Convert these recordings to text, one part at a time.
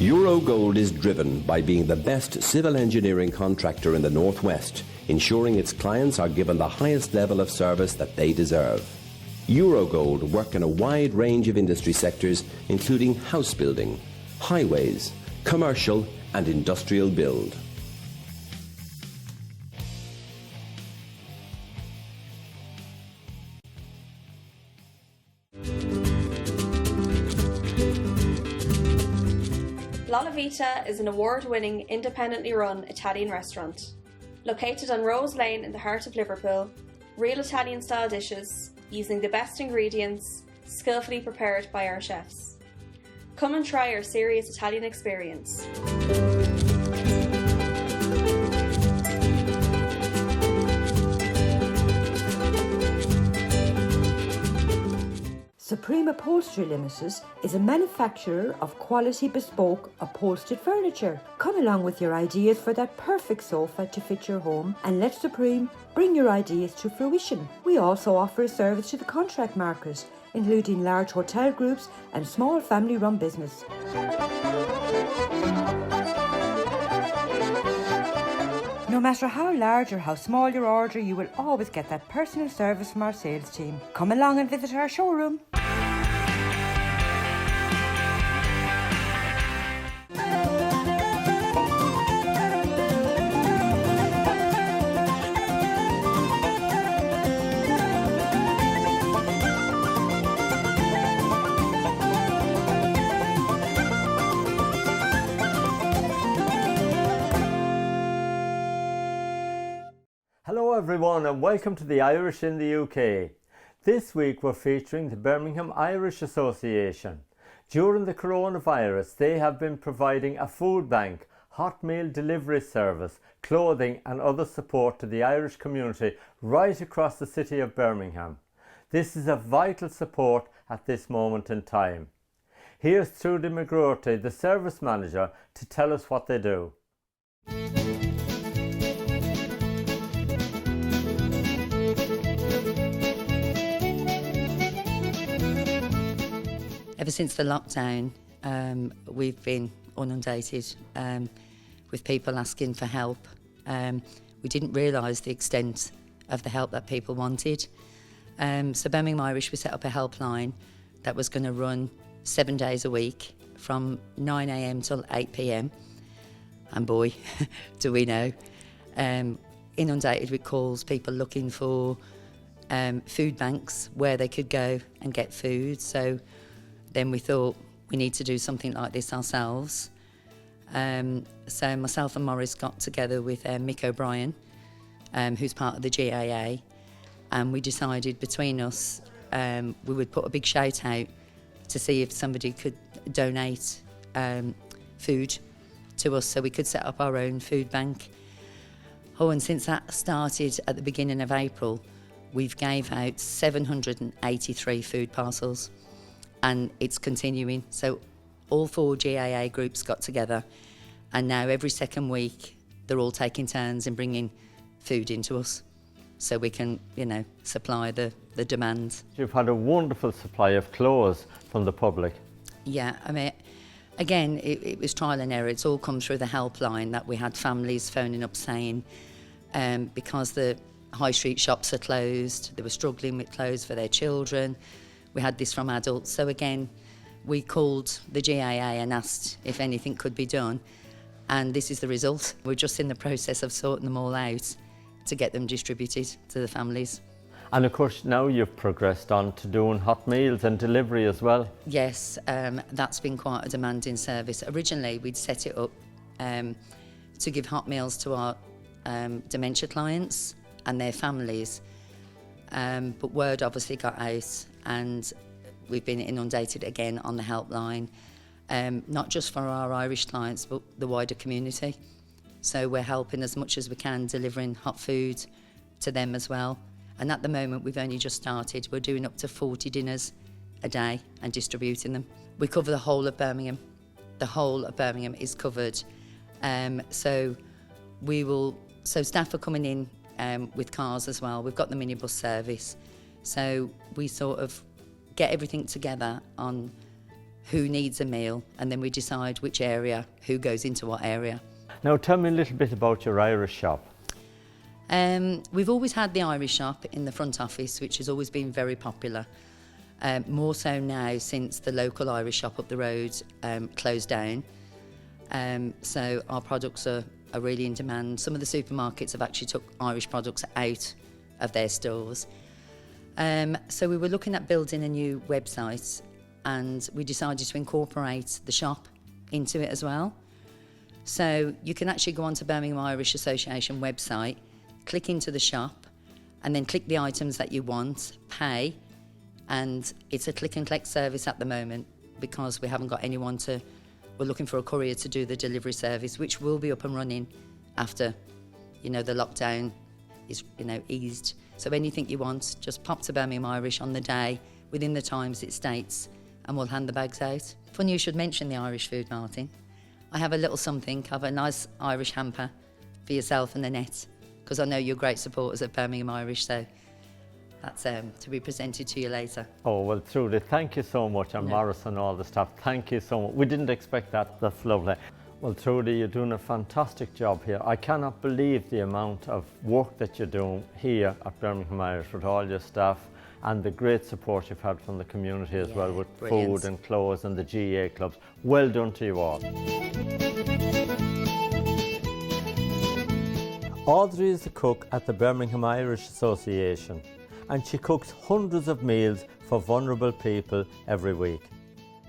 Eurogold is driven by being the best civil engineering contractor in the Northwest, ensuring its clients are given the highest level of service that they deserve. Eurogold work in a wide range of industry sectors, including house building, highways, commercial and industrial build. La Vita is an award-winning, independently run Italian restaurant. Located on Rose Lane in the heart of Liverpool, real Italian-style dishes, using the best ingredients, skillfully prepared by our chefs. Come and try our serious Italian experience. Supreme Upholstery Limited is a manufacturer of quality bespoke upholstered furniture. Come along with your ideas for that perfect sofa to fit your home and let Supreme bring your ideas to fruition. We also offer a service to the contract market, including large hotel groups and small family-run business. No matter how large or how small your order, you will always get that personal service from our sales team. Come along and visit our showroom. Hello everyone and welcome to the Irish in the UK. This week we're featuring the Birmingham Irish Association. During the coronavirus they have been providing a food bank, hot meal delivery service, clothing and other support to the Irish community right across the city of Birmingham. This is a vital support at this moment in time. Here's Trudy McGroarty, the service manager, to tell us what they do. Ever since the lockdown, we've been inundated with people asking for help. We didn't realise the extent of the help that people wanted. So Birmingham Irish, we set up a helpline that was going to run 7 days a week from 9 a.m. till 8 p.m. And boy, do we know. Inundated with calls, people looking for food banks where they could go and get food. So then we thought we need to do something like this ourselves. So myself and Maurice got together with Mick O'Brien, who's part of the GAA, and we decided between us we would put a big shout out to see if somebody could donate food to us so we could set up our own food bank. Oh, and since that started at the beginning of April, we've gave out 783 food parcels. And it's continuing. So all 4 GAA groups got together and now every second week they're all taking turns in bringing food into us so we can, supply the demand. You've had a wonderful supply of clothes from the public. Yeah, I mean, again, it was trial and error. It's all come through the helpline that we had families phoning up saying because the high street shops are closed, they were struggling with clothes for their children. We had this from adults. So again, we called the GAA and asked if anything could be done. And this is the result. We're just in the process of sorting them all out to get them distributed to the families. And of course, now you've progressed on to doing hot meals and delivery as well. Yes, that's been quite a demanding service. Originally, we'd set it up to give hot meals to our dementia clients and their families. But word obviously got out and we've been inundated again on the helpline, not just for our Irish clients but the wider community. So we're helping as much as we can, delivering hot food to them as well. And at the moment we've only just started. We're doing up to 40 dinners a day and distributing them. We cover the whole of Birmingham. The whole of Birmingham is covered. So staff are coming in with cars as well. We've got the minibus service. So we sort of get everything together on who needs a meal, and then we decide which area, who goes into what area. Now tell me a little bit about your Irish shop. We've always had the Irish shop in the front office, which has always been very popular. More so now since the local Irish shop up the road closed down. So our products are really in demand. Some of the supermarkets have actually took Irish products out of their stores. So we were looking at building a new website, and we decided to incorporate the shop into it as well. So you can actually go onto Birmingham Irish Association website, click into the shop, and then click the items that you want, pay, and it's a click and collect service at the moment because we haven't got anyone to. We're looking for a courier to do the delivery service, which will be up and running after, the lockdown is, eased. So anything you want, just pop to Birmingham Irish on the day within the times it states, and we'll hand the bags out. Funny you should mention the Irish food, Martin. I have a little something. I have a nice Irish hamper for yourself and the net, because I know you're great supporters of Birmingham Irish, so that's to be presented to you later. Oh, well, Trudy, thank you so much, and Maurice and all the staff, thank you so much. We didn't expect that. That's lovely. Well, Trudy, you're doing a fantastic job here. I cannot believe the amount of work that you're doing here at Birmingham Irish with all your staff, and the great support you've had from the community as well, with food and clothes and the GA clubs. Well done to you all. Audrey is the cook at the Birmingham Irish Association, and she cooks hundreds of meals for vulnerable people every week.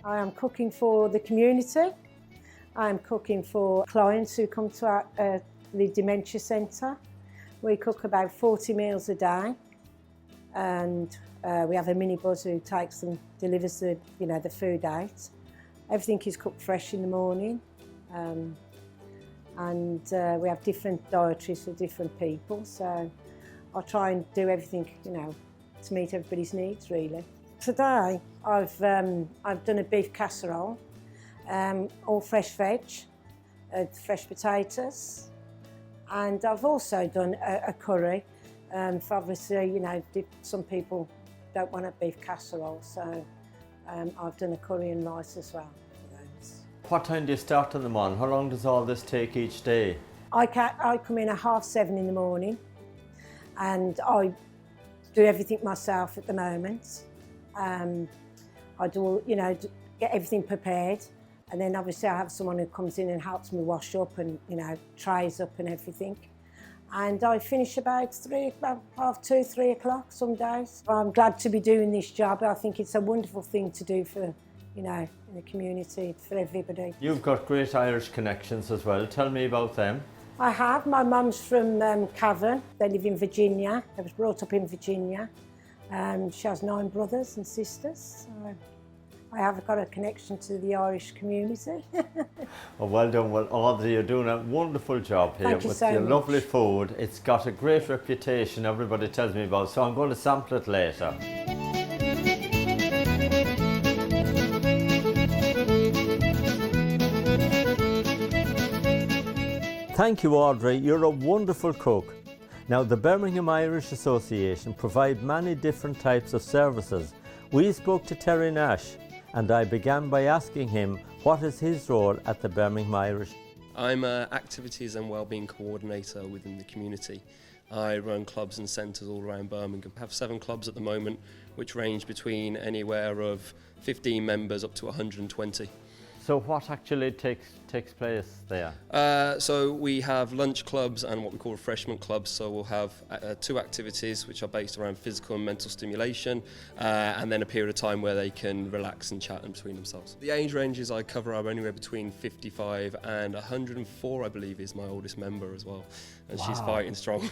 I am cooking for the community. I am cooking for clients who come to the dementia centre. We cook about 40 meals a day, and we have a minibus who takes them, delivers the food out. Everything is cooked fresh in the morning, and we have different dietaries for different people. So I try and do everything, to meet everybody's needs, really. Today I've done a beef casserole, all fresh veg, fresh potatoes, and I've also done a curry. For obviously, some people don't want a beef casserole, so I've done a curry and rice as well. What time do you start in the morning? How long does all this take each day? I come in at 7:30 in the morning, and I do everything myself at the moment. I do, get everything prepared, and then obviously I have someone who comes in and helps me wash up and, trays up and everything. And I finish about 2:30, 3 o'clock some days. I'm glad to be doing this job. I think it's a wonderful thing to do for, in the community, for everybody. You've got great Irish connections as well. Tell me about them. I have. My mum's from Cavan. They live in Virginia. I was brought up in Virginia. She has 9 brothers and sisters. So I have got a connection to the Irish community. Well done. Well, Audrey, you're doing a wonderful job here with your lovely food. It's got a great reputation, everybody tells me about, so I'm going to sample it later. Thank you, Audrey. You're a wonderful cook. Now, the Birmingham Irish Association provide many different types of services. We spoke to Terry Nash, and I began by asking him what is his role at the Birmingham Irish. I'm an activities and wellbeing coordinator within the community. I run clubs and centres all around Birmingham. I have 7 clubs at the moment, which range between anywhere of 15 members up to 120. So what actually takes place there? So we have lunch clubs and what we call refreshment clubs. So we'll have 2 activities which are based around physical and mental stimulation, and then a period of time where they can relax and chat in between themselves. The age ranges I cover are anywhere between 55 and 104, I believe, is my oldest member as well. And She's fighting strong.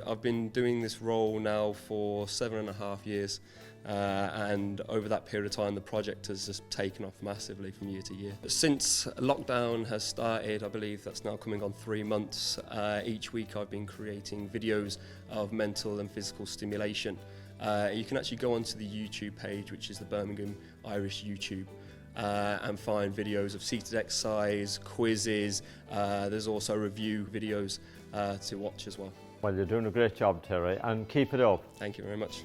I've been doing this role now for 7.5 years. And over that period of time the project has just taken off massively from year to year. Since lockdown has started, I believe that's now coming on 3 months, each week I've been creating videos of mental and physical stimulation. You can actually go onto the YouTube page, which is the Birmingham Irish YouTube, and find videos of seated exercise, quizzes. There's also review videos to watch as well. Well, you're doing a great job, Terry, and keep it up. Thank you very much.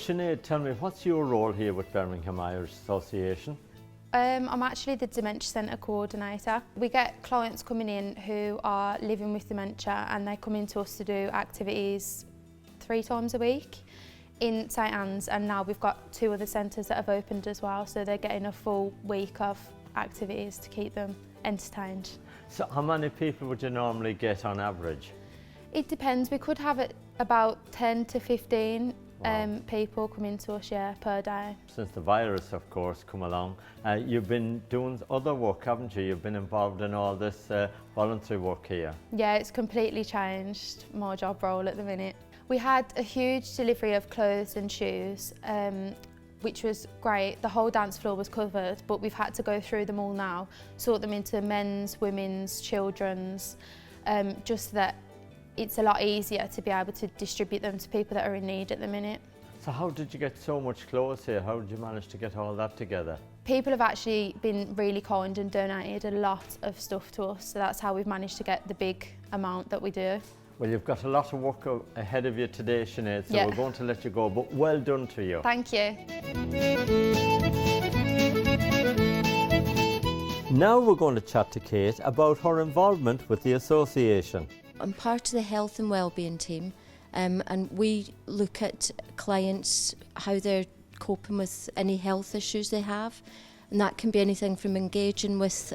Sinead, tell me, what's your role here with Birmingham Irish Association? I'm actually the Dementia Centre Coordinator. We get clients coming in who are living with dementia and they come in to us to do activities 3 times a week in St Anne's, and now we've got 2 other centres that have opened as well, so they're getting a full week of activities to keep them entertained. So how many people would you normally get on average? It depends. We could have about 10 to 15 Wow. people coming to us, per day. Since the virus, of course, come along, you've been doing other work, haven't you? You've been involved in all this voluntary work here. Yeah, it's completely changed my job role at the minute. We had a huge delivery of clothes and shoes, which was great. The whole dance floor was covered, but we've had to go through them all now, sort them into men's, women's, children's, just so that it's a lot easier to be able to distribute them to people that are in need at the minute. So how did you get so much clothes here? How did you manage to get all that together? People have actually been really kind and donated a lot of stuff to us, so that's how we've managed to get the big amount that we do. Well, you've got a lot of work ahead of you today, Sinead, so Yeah. we're going to let you go, but well done to you. Thank you. Now we're going to chat to Kate about her involvement with the association. I'm part of the health and wellbeing team, and we look at clients, how they're coping with any health issues they have, and that can be anything from engaging with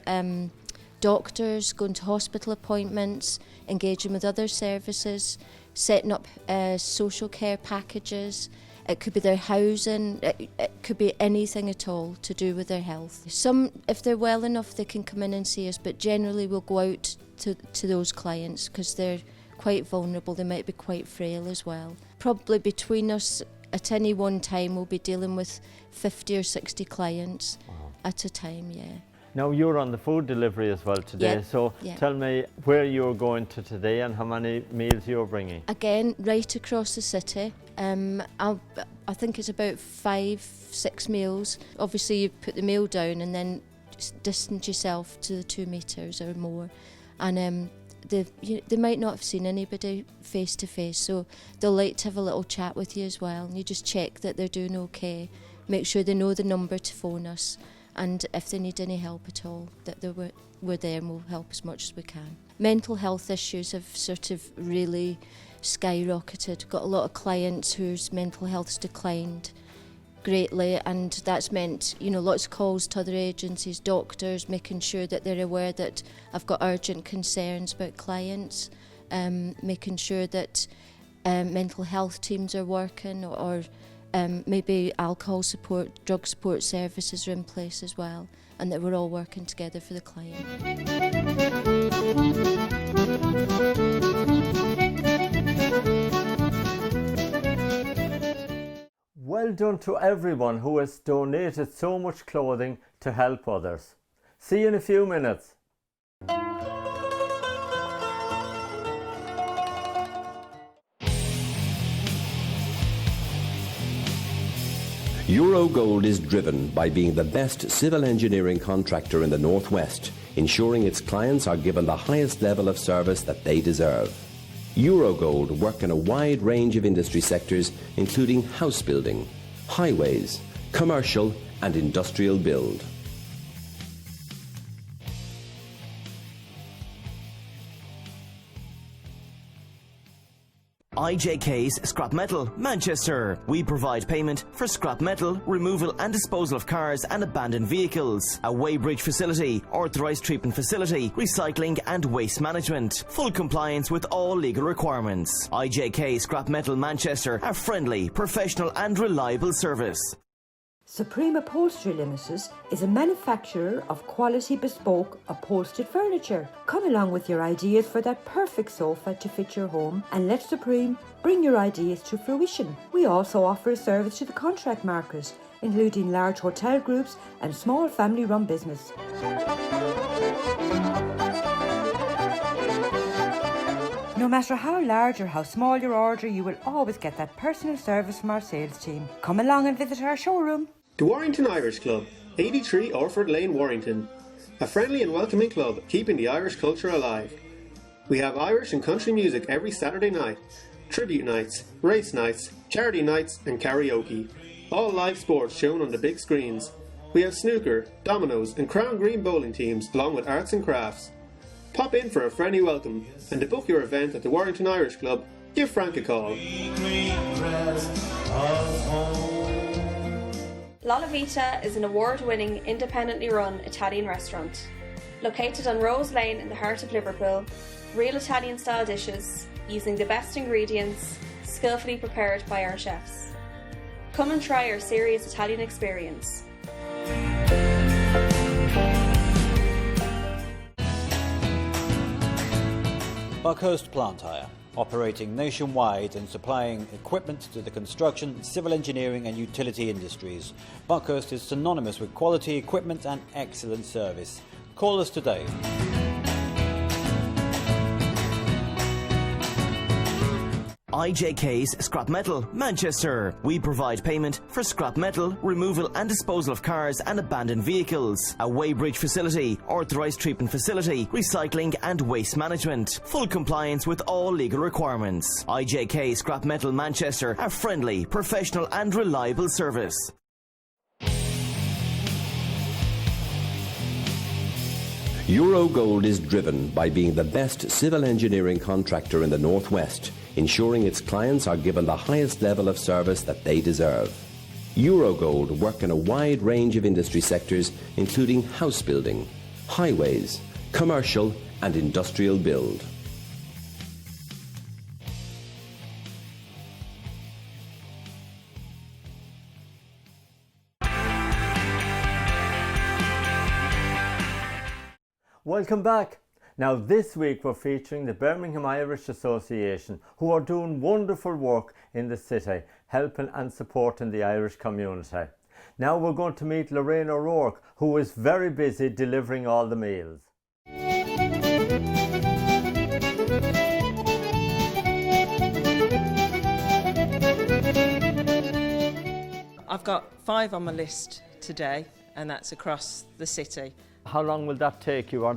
doctors, going to hospital appointments, engaging with other services, setting up social care packages. It could be their housing, it could be anything at all to do with their health. Some, if they're well enough, they can come in and see us, but generally we'll go out to those clients because they're quite vulnerable, they might be quite frail as well. Probably between us at any one time we'll be dealing with 50 or 60 clients at a time, Now you're on the food delivery as well today, Yeah, so yeah. tell me where you're going to today and how many meals you're bringing. Again, right across the city. I think it's about 5-6 meals. Obviously you put the meal down and then just distance yourself to the 2 metres or more. And they might not have seen anybody face to face, so they'll like to have a little chat with you as well. And you just check that they're doing okay, make sure they know the number to phone us, and if they need any help at all, that we're there and we'll help as much as we can. Mental health issues have sort of really skyrocketed. Got a lot of clients whose mental health's declined greatly, and that's meant, lots of calls to other agencies, doctors, making sure that they're aware that I've got urgent concerns about clients, making sure that mental health teams are working, or maybe alcohol support, drug support services are in place as well, and that we're all working together for the client. Well done to everyone who has donated so much clothing to help others. See you in a few minutes. Eurogold is driven by being the best civil engineering contractor in the Northwest, ensuring its clients are given the highest level of service that they deserve. Eurogold work in a wide range of industry sectors, including house building, highways, commercial and industrial build. IJK's Scrap Metal, Manchester. We provide payment for scrap metal, removal and disposal of cars and abandoned vehicles. A weighbridge facility, authorised treatment facility, recycling and waste management. Full compliance with all legal requirements. IJK Scrap Metal Manchester, a friendly, professional and reliable service. Supreme Upholstery Limited is a manufacturer of quality bespoke upholstered furniture. Come along with your ideas for that perfect sofa to fit your home and let Supreme bring your ideas to fruition. We also offer a service to the contract market, including large hotel groups and small family-run business. No matter how large or how small your order, you will always get that personal service from our sales team. Come along and visit our showroom. The Warrington Irish Club, 83 Orford Lane, Warrington. A friendly and welcoming club keeping the Irish culture alive. We have Irish and country music every Saturday night. tribute nights, race nights, charity nights and karaoke. All live sports shown on the big screens. We have snooker, dominoes and crown green bowling teams along with arts and crafts. Pop in for a friendly welcome and to book your event at the Warrington Irish Club, give Frank a call. La Vita is an award-winning, independently run Italian restaurant. Located on Rose Lane in the heart of Liverpool, real Italian-style dishes using the best ingredients, skillfully prepared by our chefs. Come and try our serious Italian experience. Buckhurst Plant Hire, operating nationwide and supplying equipment to the construction, civil engineering and utility industries. Buckhurst is synonymous with quality equipment and excellent service. Call us today. IJK's Scrap Metal, Manchester. We provide payment for scrap metal, removal and disposal of cars and abandoned vehicles. A weighbridge facility, authorised treatment facility, recycling and waste management. Full compliance with all legal requirements. IJK Scrap Metal, Manchester. A friendly, professional and reliable service. Eurogold is driven by being the best civil engineering contractor in the Northwest, ensuring its clients are given the highest level of service that they deserve. Eurogold work in a wide range of industry sectors, including house building, highways, commercial and industrial build. Welcome back. Now this week we're featuring the Birmingham Irish Association, who are doing wonderful work in the city, helping and supporting the Irish community. Now we're going to meet Lorraine O'Rourke, who is very busy delivering all the meals. I've got 5 on my list today, and that's across the city. How long will that take you?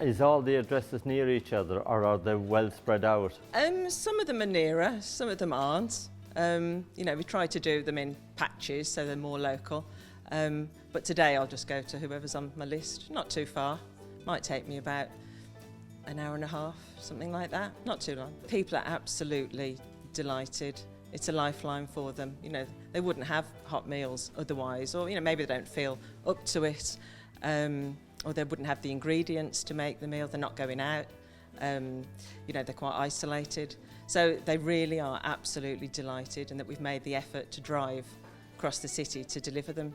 Is all the addresses near each other, or are they well spread out? Some of them are nearer, some of them aren't. You know, we try to do them in patches so they're more local. But today I'll just go to whoever's on my list. Not too far. Might take me about an hour and a half, something like that. Not too long. People are absolutely delighted. It's a lifeline for them. You know, they wouldn't have hot meals otherwise, or, you know, maybe they don't feel up to it. Or they wouldn't have the ingredients to make the meal, they're not going out, you know, they're quite isolated. So they really are absolutely delighted, and that we've made the effort to drive across the city to deliver them.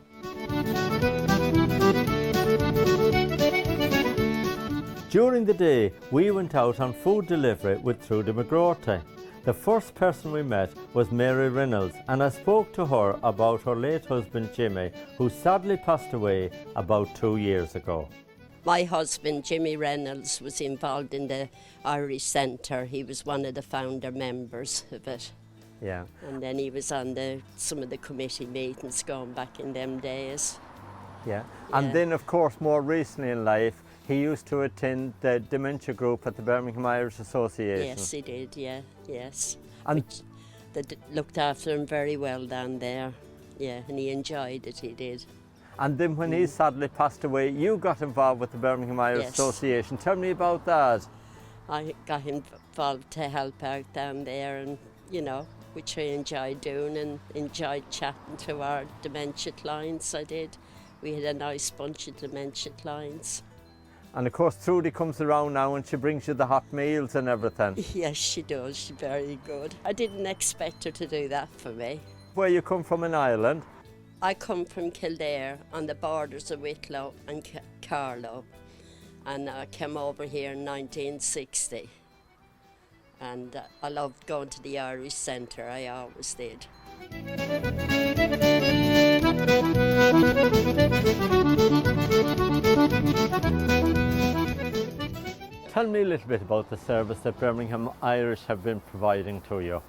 During the day, we went out on food delivery with Trudy McGrorty. The first person we met was Mary Reynolds, and I spoke to her about her late husband Jimmy, who sadly passed away about 2 years ago. My husband Jimmy Reynolds was involved in the Irish Centre. He was one of the founder members of it. Yeah. And then he was on some of the committee meetings going back in them days. Yeah. And then, of course, more recently in life, he used to attend the dementia group at the Birmingham Irish Association. Yes, he did, yeah, yes. And they looked after him very well down there, yeah, and he enjoyed it, he did. And then when he sadly passed away, you got involved with the Birmingham Irish Association. Tell me about that. I got involved to help out down there, and, you know, which I enjoyed doing, and enjoyed chatting to our dementia clients, I did. We had a nice bunch of dementia clients. And of course Trudy comes around now and she brings you the hot meals and everything. Yes, she does. She's very good. I didn't expect her to do that for me. Where you come from in Ireland? I come from Kildare, on the borders of Wicklow and Carlow. And I came over here in 1960. And I loved going to the Irish Centre, I always did. Tell me a little bit about the service that Birmingham Irish have been providing to you.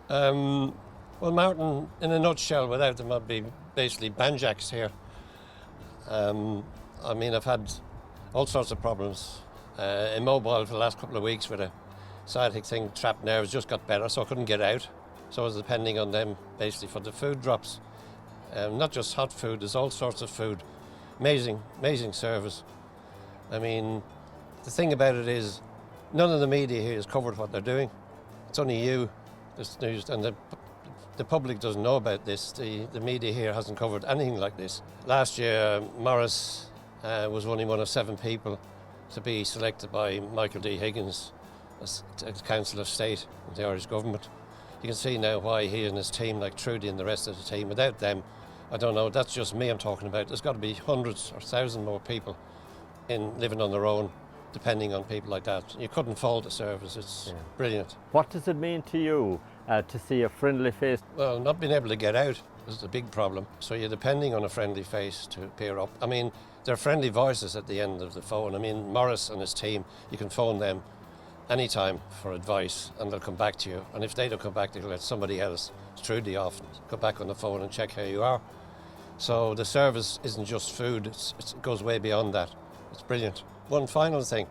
Well, Martin, in a nutshell, without them, I'd be basically banjacks here. I mean, I've had all sorts of problems. Immobile for the last couple of weeks with a sciatic thing, trapped nerves, just got better, so I couldn't get out. So I was depending on them basically for the food drops. Not just hot food, there's all sorts of food. Amazing, amazing service. I mean, the thing about it is, none of the media here has covered what they're doing. It's only you, this news, and the public doesn't know about this. The media here hasn't covered anything like this. Last year, Maurice was only one of 7 people to be selected by Michael D. Higgins as Council of State in the Irish government. You can see now why he and his team, like Trudy and the rest of the team, without them, I don't know, that's just me I'm talking about. There's got to be hundreds or thousands more people living on their own, depending on people like that. You couldn't fault the service, it's brilliant. What does it mean to you to see a friendly face? Well, not being able to get out is the big problem. So you're depending on a friendly face to appear up. I mean, they're friendly voices at the end of the phone. I mean, Maurice and his team, you can phone them anytime for advice and they'll come back to you. And if they don't come back, they'll let somebody else, Trudy often, go back on the phone and check how you are. So the service isn't just food, it goes way beyond that. It's brilliant. One final thing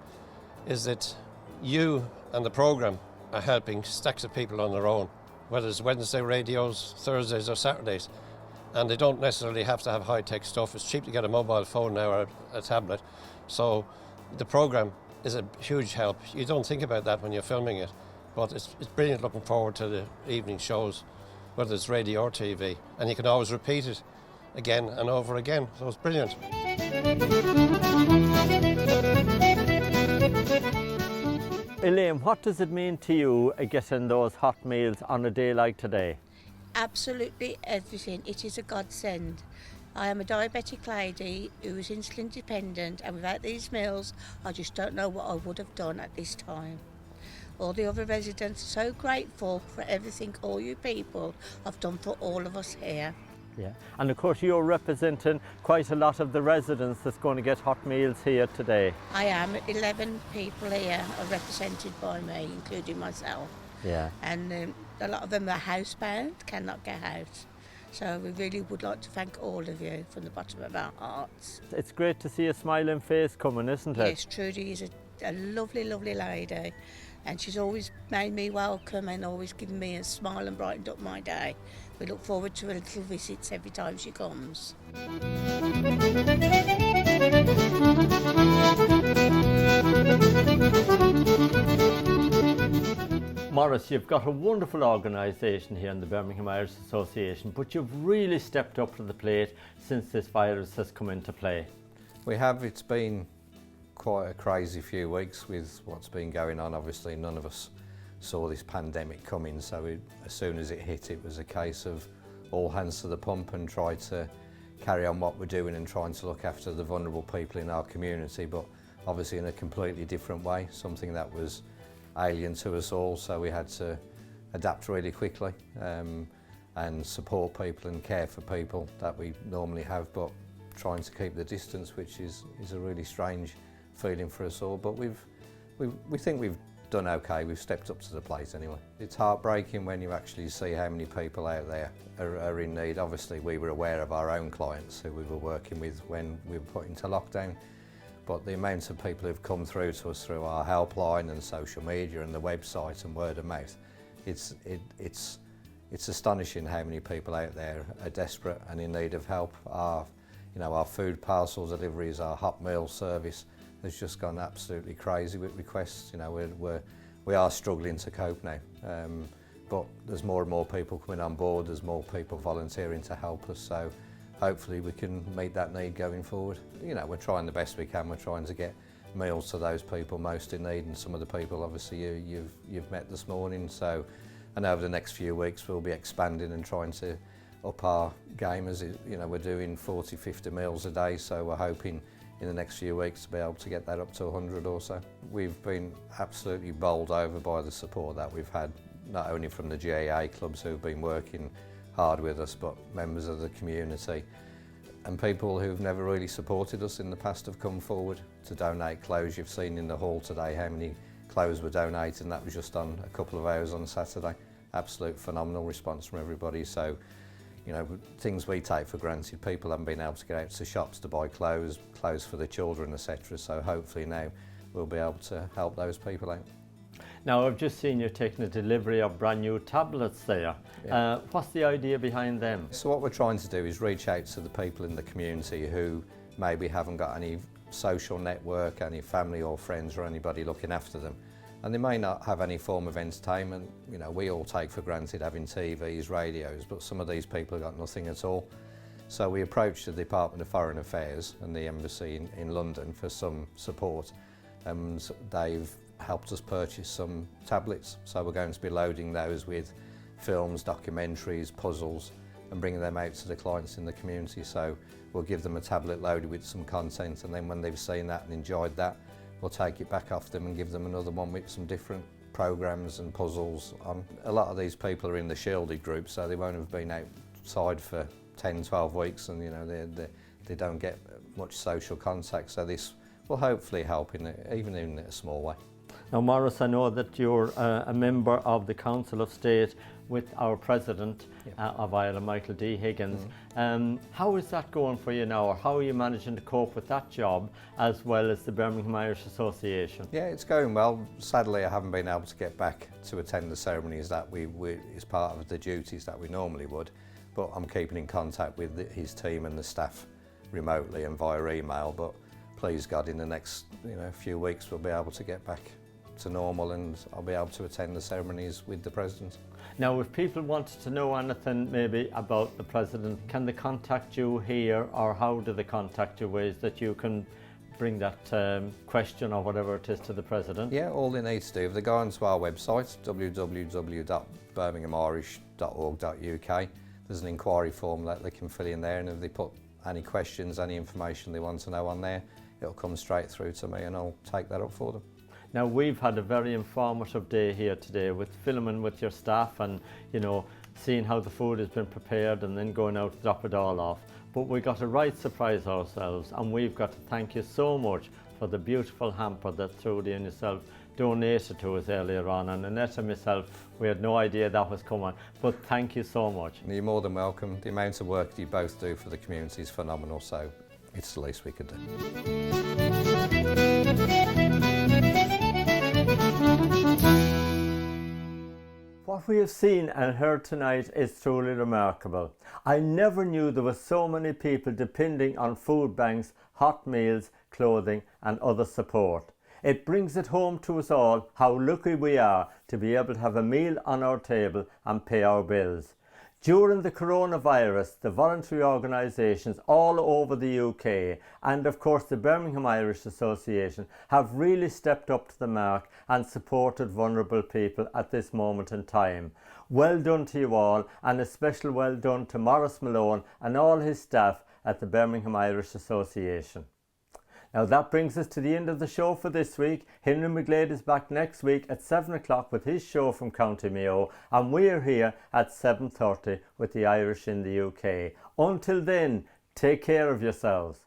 is that you and the programme are helping stacks of people on their own, whether it's Wednesday radios, Thursdays or Saturdays. And they don't necessarily have to have high-tech stuff. It's cheap to get a mobile phone now or a tablet. So the programme is a huge help. You don't think about that when you're filming it, but it's brilliant looking forward to the evening shows, whether it's radio or TV. And you can always repeat it again and over again, so it's brilliant. Elaine, what does it mean to you getting those hot meals on a day like today? Absolutely everything. It is a godsend. I am a diabetic lady who is insulin dependent, and without these meals I just don't know what I would have done at this time. All the other residents are so grateful for everything all you people have done for all of us here. Yeah, and of course you're representing quite a lot of the residents that's going to get hot meals here today. I am. 11 people here are represented by me, including myself. Yeah. And a lot of them are housebound, cannot get out. So we really would like to thank all of you from the bottom of our hearts. It's great to see a smiling face coming, isn't it? Yes, Trudy is a lovely, lovely lady, and she's always made me welcome and always given me a smile and brightened up my day. We look forward to her little visits every time she comes. Maurice, you've got a wonderful organisation here in the Birmingham Irish Association, but you've really stepped up to the plate since this virus has come into play. We have. It's been quite a crazy few weeks with what's been going on. Obviously, none of us saw this pandemic coming, so as soon as it hit, it was a case of all hands to the pump and try to carry on what we're doing and trying to look after the vulnerable people in our community, but obviously in a completely different way, something that was alien to us all, so we had to adapt really quickly and support people and care for people that we normally have, but trying to keep the distance, which is a really strange feeling for us all, but we think we've done okay. We've stepped up to the plate anyway. It's heartbreaking when you actually see how many people out there are in need. Obviously we were aware of our own clients who we were working with when we were put into lockdown, but the amount of people who've come through to us through our helpline and social media and the website and word of mouth, it's astonishing how many people out there are desperate and in need of help. Our food parcel deliveries, our hot meal service has just gone absolutely crazy with requests. We are struggling to cope now, but there's more and more people coming on board, there's more people volunteering to help us, so hopefully we can meet that need going forward. We're trying the best we can, we're trying to get meals to those people most in need, and some of the people obviously you've met this morning, so and over the next few weeks we'll be expanding and trying to up our game. As we're doing 40-50 meals a day, so we're hoping in the next few weeks to be able to get that up to 100 or so. We've been absolutely bowled over by the support that we've had, not only from the GAA clubs who've been working hard with us, but members of the community and people who've never really supported us in the past have come forward to donate clothes. You've seen in the hall today how many clothes were donated, and that was just on a couple of hours on Saturday. Absolute phenomenal response from everybody. So things we take for granted, people haven't been able to get out to shops to buy clothes for the children, etc. So hopefully now we'll be able to help those people out. Now, I've just seen you taking a delivery of brand new tablets there. Yeah. What's the idea behind them? So what we're trying to do is reach out to the people in the community who maybe haven't got any social network, any family or friends or anybody looking after them. And they may not have any form of entertainment. You know, we all take for granted having TVs, radios, but some of these people have got nothing at all. So we approached the Department of Foreign Affairs and the Embassy in London for some support, and they've helped us purchase some tablets. So we're going to be loading those with films, documentaries, puzzles, and bringing them out to the clients in the community. So we'll give them a tablet loaded with some content, and then when they've seen that and enjoyed that, we'll take it back off them and give them another one with some different programs and puzzles on. A lot of these people are in the shielded group, so they won't have been outside for 10, 12 weeks, and you know they don't get much social contact. So this will hopefully help even in a small way. Now, Maurice, I know that you're a member of the Council of State with our President of Ireland, Michael D. Higgins. How is that going for you now, or how are you managing to cope with that job as well as the Birmingham Irish Association? Yeah, it's going well. Sadly, I haven't been able to get back to attend the ceremonies that we as part of the duties that we normally would, but I'm keeping in contact with his team and the staff remotely and via email. But please God, in the next few weeks we'll be able to get back to normal, and I'll be able to attend the ceremonies with the President. Now, if people wanted to know anything maybe about the President, can they contact you here, or how do they contact you, ways that you can bring that question or whatever it is to the President? Yeah, all they need to do, if they go onto our website, www.birminghamirish.org.uk, there's an inquiry form that they can fill in there, and if they put any questions, any information they want to know on there, it'll come straight through to me and I'll take that up for them. Now, we've had a very informative day here today with filming with your staff and, seeing how the food has been prepared and then going out to drop it all off. But we got a right surprise ourselves, and we've got to thank you so much for the beautiful hamper that Trudy and yourself donated to us earlier on. And Annette and myself, we had no idea that was coming, but thank you so much. You're more than welcome. The amount of work you both do for the community is phenomenal, so it's the least we could do. What we have seen and heard tonight is truly remarkable. I never knew there were so many people depending on food banks, hot meals, clothing and other support. It brings it home to us all how lucky we are to be able to have a meal on our table and pay our bills. During the coronavirus, the voluntary organisations all over the UK and of course the Birmingham Irish Association have really stepped up to the mark and supported vulnerable people at this moment in time. Well done to you all, and a special well done to Maurice Malone and all his staff at the Birmingham Irish Association. Now that brings us to the end of the show for this week. Henry McGlade is back next week at 7 o'clock with his show from County Mayo, and we're here at 7:30 with the Irish in the UK. Until then, take care of yourselves.